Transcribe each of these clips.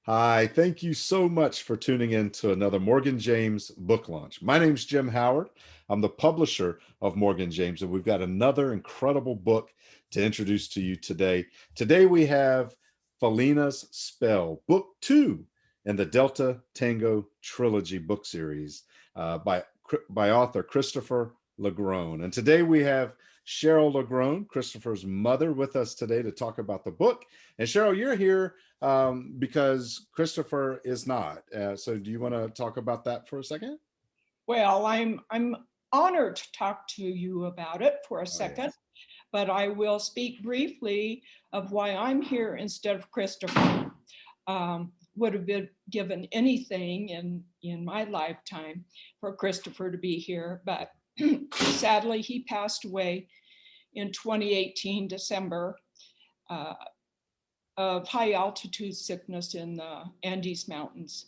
Hi, thank you so much for tuning in to another Morgan James book launch. My name's Jim Howard. I'm the publisher of Morgan James, and we've got another incredible book to introduce to you today. Today we have Felinas Spell, book 2 in the Delta Tango Trilogy book series by author Christopher LaGrone. And today we have Cheryl LaGrone, Christopher's mother, with us today to talk about the book. And Cheryl, you're here because Christopher is not. So do you want to talk about that for a second? Well, I'm honored to talk to you about it for a Oh, second, yes. but I will speak briefly of why I'm here instead of Christopher. Would have been given anything in my lifetime for Christopher to be here, but sadly he passed away in 2018 December of high altitude sickness in the Andes Mountains.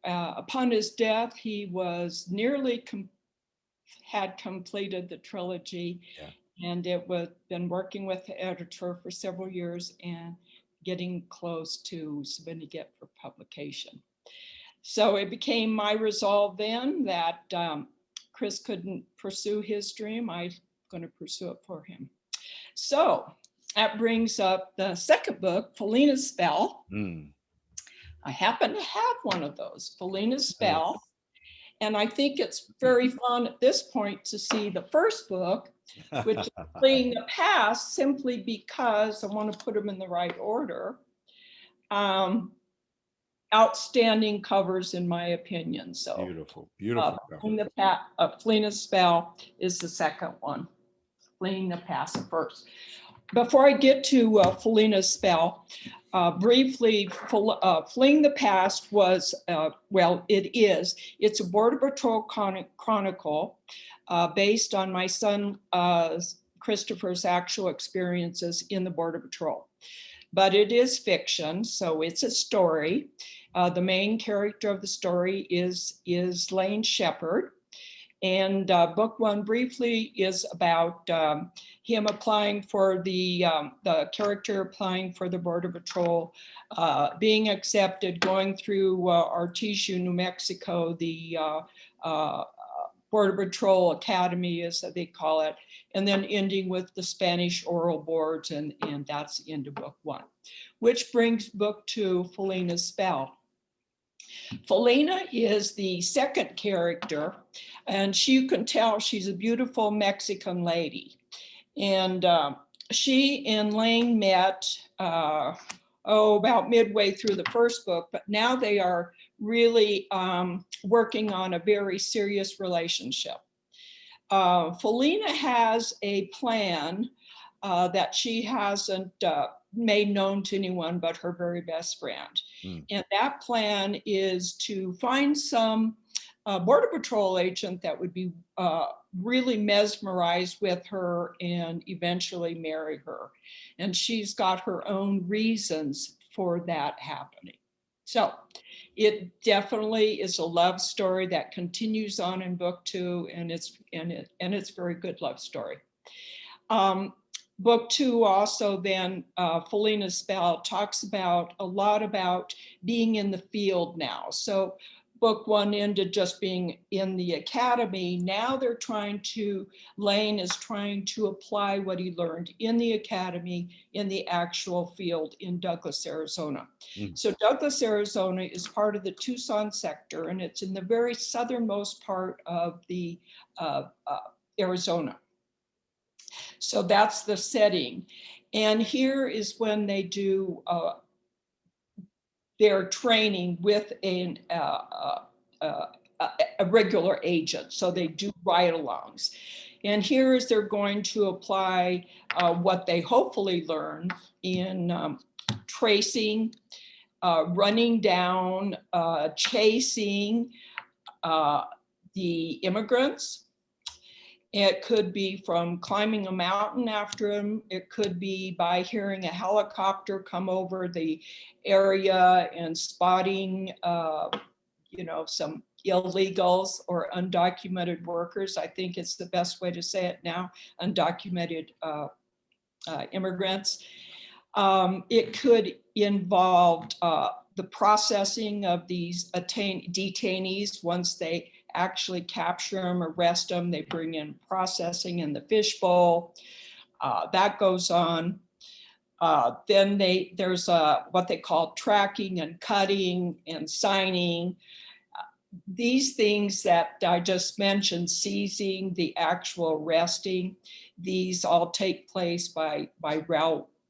Upon his death, he was nearly had completed the trilogy, Yeah. and it was been working with the editor for several years and getting close to submitting it for publication. So it became my resolve then that Chris couldn't pursue his dream. I'm going to pursue it for him. So that brings up the second book, Felinas Spell. Mm. I happen to have one of those, Felinas Spell. Yes. And I think it's very fun at this point to see the first book, which is Fleeing the Past, simply because I want to put them in the right order. Outstanding covers, in my opinion. So, Beautiful, beautiful cover. Felina's Spell is the second one. Fleeing the Past first. Before I get to Felina's Spell, briefly, Fleeing the Past was, it's a Border Patrol chronicle based on my son Christopher's actual experiences in the Border Patrol. But it is fiction, so it's a story. The main character of the story is Layne Sheppard. And book one briefly is about him applying for the character applying for the Border Patrol, being accepted, going through Artesia, New Mexico, the Border Patrol Academy, as they call it, and then ending with the Spanish oral boards, and that's the end of book one, which brings book two, Felina's Spell. Felina is the second character, and you can tell she's a beautiful Mexican lady. And she and Layne met about midway through the first book, but now they are really working on a very serious relationship. Felina has a plan that she hasn't made known to anyone but her very best friend. Mm. And that plan is to find some Border Patrol agent that would be really mesmerized with her and eventually marry her. And she's got her own reasons for that happening. So it definitely is a love story that continues on in book two, and it's a very good love story. Book two also then, Felina's Spell, talks about a lot about being in the field now. So book one ended just being in the academy. Now they're trying to, Layne is trying to apply what he learned in the academy in the actual field in Douglas, Arizona. Mm. So Douglas, Arizona is part of the Tucson sector, and it's in the very southernmost part of the Arizona. So that's the setting. And here is when they do their training with a regular agent. So they do ride-alongs. And here is they're going to apply what they hopefully learn in tracing, running down, chasing the immigrants. It could be from climbing a mountain after them. It could be by hearing a helicopter come over the area and spotting, some illegals or undocumented workers. I think it's the best way to say it now, undocumented immigrants. It could involve the processing of these detainees. Once they actually capture them, arrest them, they bring in processing in the fishbowl. That goes on. Then there's what they call tracking and cutting and signing. These things that I just mentioned, seizing, the actual arresting, these all take place by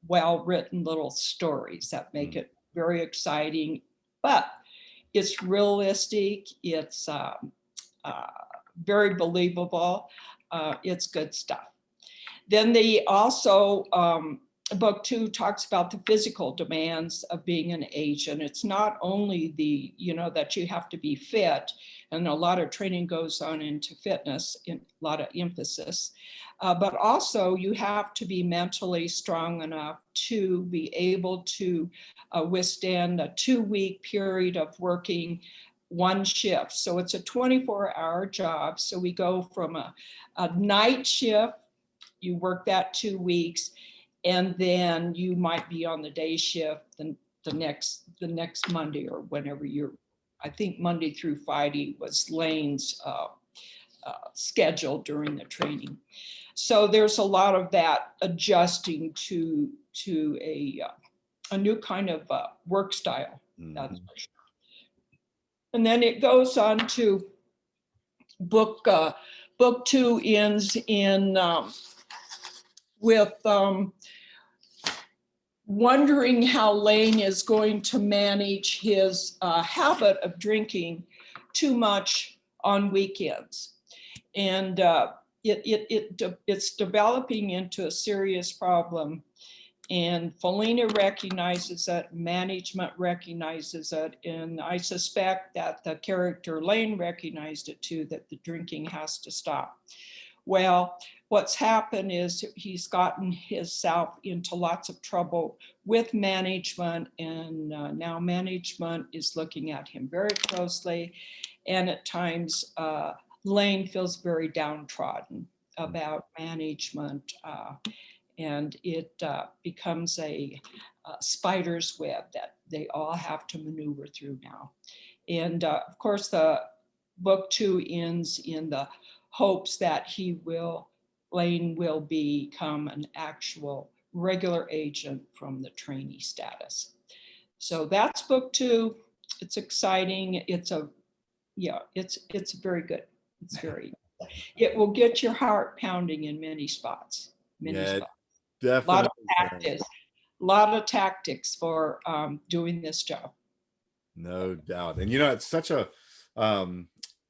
well-written little stories that make it very exciting, but it's realistic, it's very believable, it's good stuff. Then they also, book 2 talks about the physical demands of being an agent. It's not only the, that you have to be fit, and a lot of training goes on into fitness, a lot of emphasis, but also you have to be mentally strong enough to be able to withstand a 2-week period of working one shift. So it's a 24-hour job. So we go from a night shift, you work that 2 weeks, and then you might be on the day shift the next Monday, or whenever I think Monday through Friday was Layne's schedule during the training. So there's a lot of that adjusting to a new kind of work style. That's for sure. And then it goes on to book 2 ends in with wondering how Layne is going to manage his habit of drinking too much on weekends. And it's developing into a serious problem. And Felina recognizes it, management recognizes it, and I suspect that the character Layne recognized it too, that the drinking has to stop. Well, what's happened is he's gotten himself into lots of trouble with management, and now management is looking at him very closely, and at times Layne feels very downtrodden about management, and it becomes a spider's web that they all have to maneuver through now. And of course, the book 2 ends in the hopes that Layne will become an actual regular agent from the trainee status. So that's book 2. It's exciting. It's very good. It's very, it will get your heart pounding in many spots. Many spots. Definitely. A lot of tactics for doing this job. No doubt. And it's such a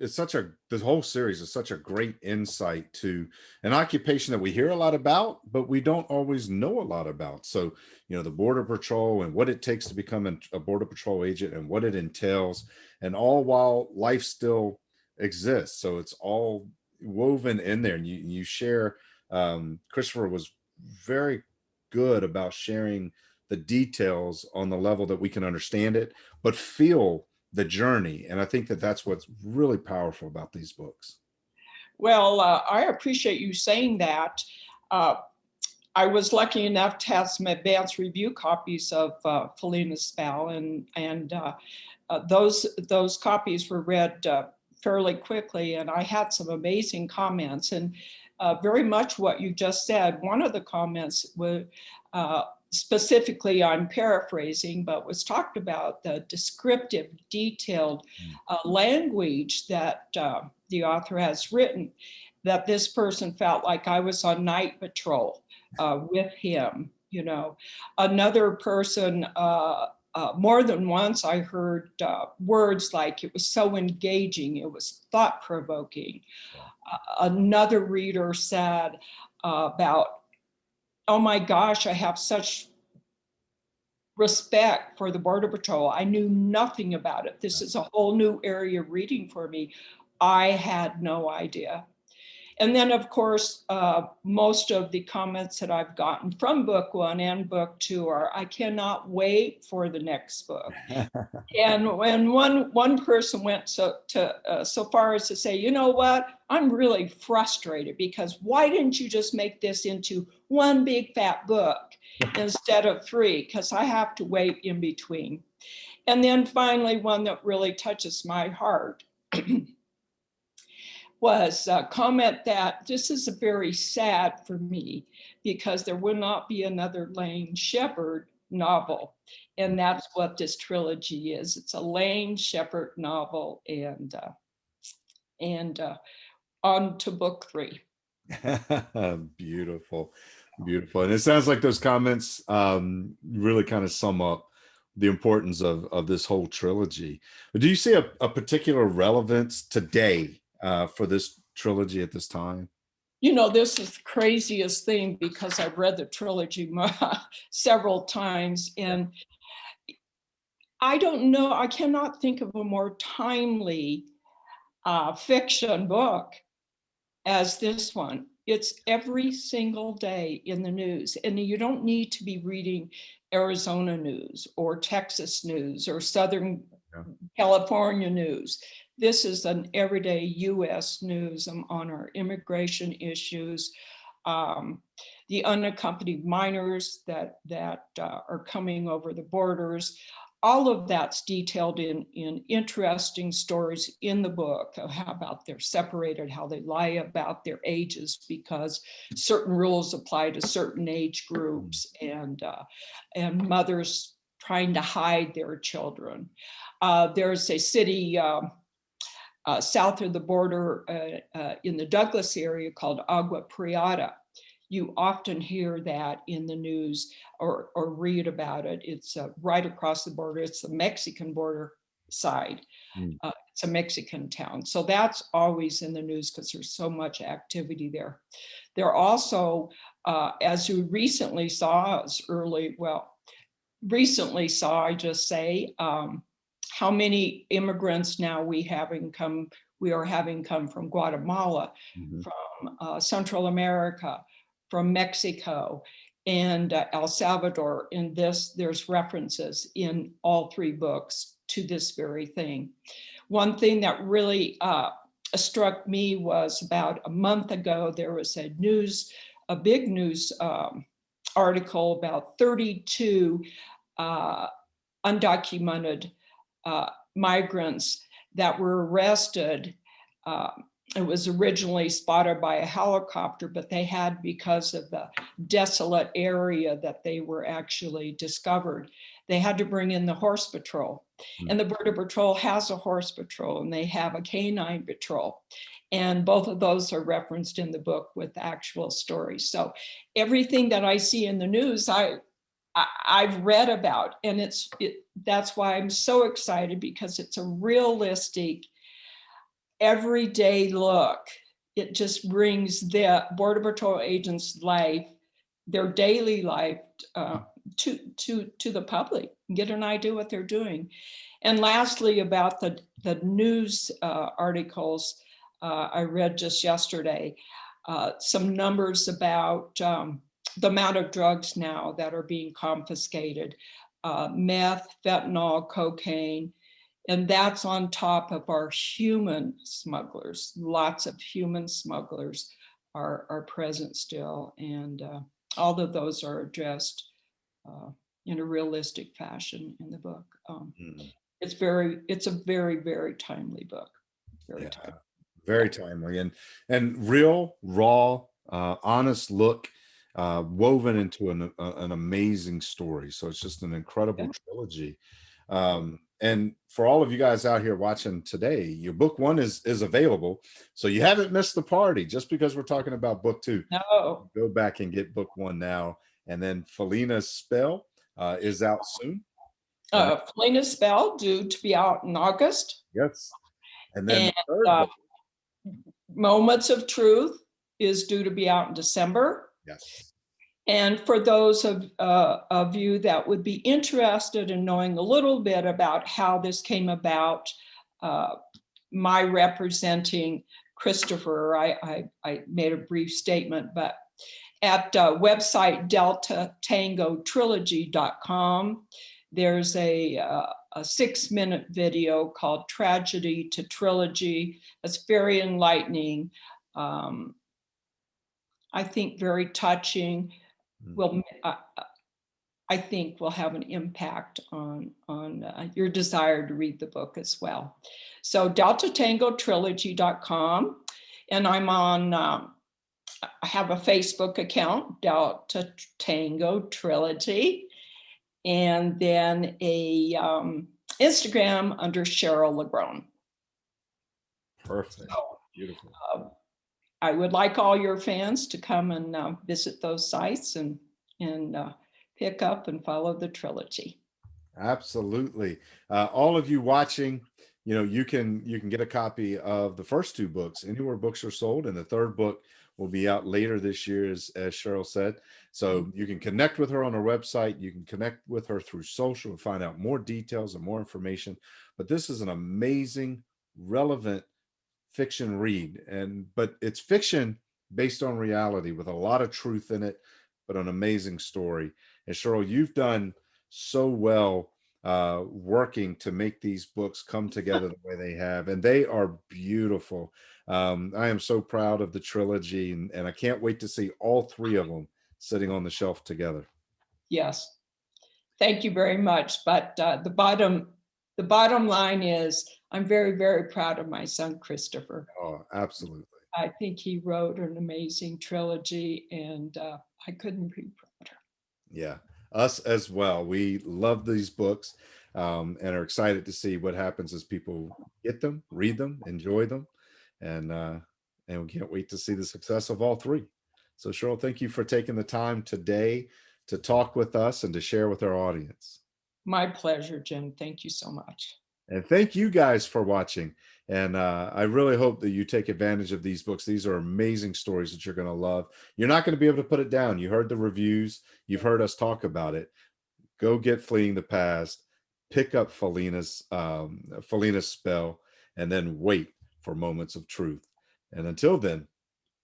this whole series is such a great insight to an occupation that we hear a lot about, but we don't always know a lot about. So, the Border Patrol and what it takes to become a Border Patrol agent and what it entails, and all while life still exists. So it's all woven in there. And you share, Christopher was very good about sharing the details on the level that we can understand it, but feel the journey. And I think that that's what's really powerful about these books. Well, I appreciate you saying that. I was lucky enough to have some advanced review copies of Felinas Spell, and those copies were read fairly quickly, and I had some amazing comments, and very much what you just said. One of the comments was specifically, I'm paraphrasing, but was talked about the descriptive, detailed language that the author has written, that this person felt like I was on night patrol with him. Another person, more than once I heard words like it was so engaging, it was thought-provoking. Another reader said about, oh my gosh, I have such respect for the Border Patrol. I knew nothing about it. This is a whole new area of reading for me. I had no idea. And then, of course, most of the comments that I've gotten from book 1 and book 2 are, I cannot wait for the next book. And when one person went so far as to say, you know what, I'm really frustrated because why didn't you just make this into one big fat book? instead of 3, because I have to wait in between. And then finally, one that really touches my heart was a comment that this is very sad for me because there will not be another Layne Sheppard novel. And that's what this trilogy is. It's a Layne Sheppard novel, and on to book 3. Beautiful, beautiful. And it sounds like those comments really kind of sum up the importance of this whole trilogy. But do you see a particular relevance today for this trilogy at this time? You know, this is the craziest thing because I've read the trilogy several times, and I don't know, I cannot think of a more timely fiction book as this one. It's every single day in the news, and you don't need to be reading Arizona news or Texas news or Southern California news. This is an everyday US news on our immigration issues, the unaccompanied minors that are coming over the borders. All of that's detailed in interesting stories in the book of how about they're separated, how they lie about their ages because certain rules apply to certain age groups, and mothers trying to hide their children. There's a city south of the border in the Douglas area called Agua Prieta. You often hear that in the news or read about it. It's right across the border. It's the Mexican border side. It's a Mexican town. So that's always in the news because there's so much activity there. There also, as you recently saw, recently saw, I just say, how many immigrants now we are having come from Guatemala, from Central America, from Mexico, and El Salvador. In this, there's references in all 3 books to this very thing. One thing that really struck me was about a month ago, there was a big news article about 32 undocumented migrants that were arrested. It was originally spotted by a helicopter, but they had, because of the desolate area that they were actually discovered, they had to bring in the horse patrol. And the Border Patrol has a horse patrol, and they have a canine patrol. And both of those are referenced in the book with actual stories. So everything that I see in the news, I've read about, and that's why I'm so excited, because it's a realistic, everyday look. It just brings the Border Patrol agents' life, their daily life, to the public, get an idea what they're doing. And lastly, about the news articles I read just yesterday, some numbers about the amount of drugs now that are being confiscated, meth, fentanyl, cocaine, and that's on top of our human smugglers. Lots of human smugglers are present still, and all of those are addressed in a realistic fashion in the book. It's a very, very timely book. Very timely. Very timely, and real, raw, honest look, woven into an amazing story. So it's just an incredible trilogy. And for all of you guys out here watching today, your book 1 is available, so you haven't missed the party just because we're talking about book 2. No. Go back and get book 1 now, and then Felinas Spell is out soon. Felinas Spell due to be out in August. Yes, and then Moments of Truth is due to be out in December. Yes. And for those of you that would be interested in knowing a little bit about how this came about, my representing Christopher, I made a brief statement, but at website deltatangotrilogy.com, there's a 6-minute video called Tragedy to Trilogy. It's very enlightening. I think very touching. Will I think will have an impact on your desire to read the book as well. So deltatangotrilogy.com, and I'm on, I have a Facebook account, Delta Tango Trilogy, and then a Instagram under Cheryl LaGrone. Perfect. So, Beautiful. I would like all your fans to come and visit those sites and pick up and follow the trilogy. Absolutely. All of you watching, you can get a copy of the first two books anywhere books are sold, and the third book will be out later this year, as Cheryl said. So you can connect with her on her website. You can connect with her through social and find out more details and more information. But this is an amazing, relevant fiction read, but it's fiction based on reality with a lot of truth in it, but an amazing story. And Cheryl, you've done so well working to make these books come together the way they have, and they are beautiful. I am so proud of the trilogy, and I can't wait to see all three of them sitting on the shelf together. Yes, thank you very much. But the bottom line is I'm very, very proud of my son, Christopher. Oh, absolutely. I think he wrote an amazing trilogy, and I couldn't be prouder. Yeah, us as well. We love these books, and are excited to see what happens as people get them, read them, enjoy them, and we can't wait to see the success of all three. So, Cheryl, thank you for taking the time today to talk with us and to share with our audience. My pleasure, Jim. Thank you so much. And thank you guys for watching. And I really hope that you take advantage of these books. These are amazing stories that you're going to love. You're not going to be able to put it down. You heard the reviews. You've heard us talk about it. Go get Fleeing the Past, pick up Felinas Spell, and then wait for Moments of Truth. And until then,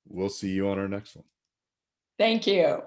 we'll see you on our next one. Thank you.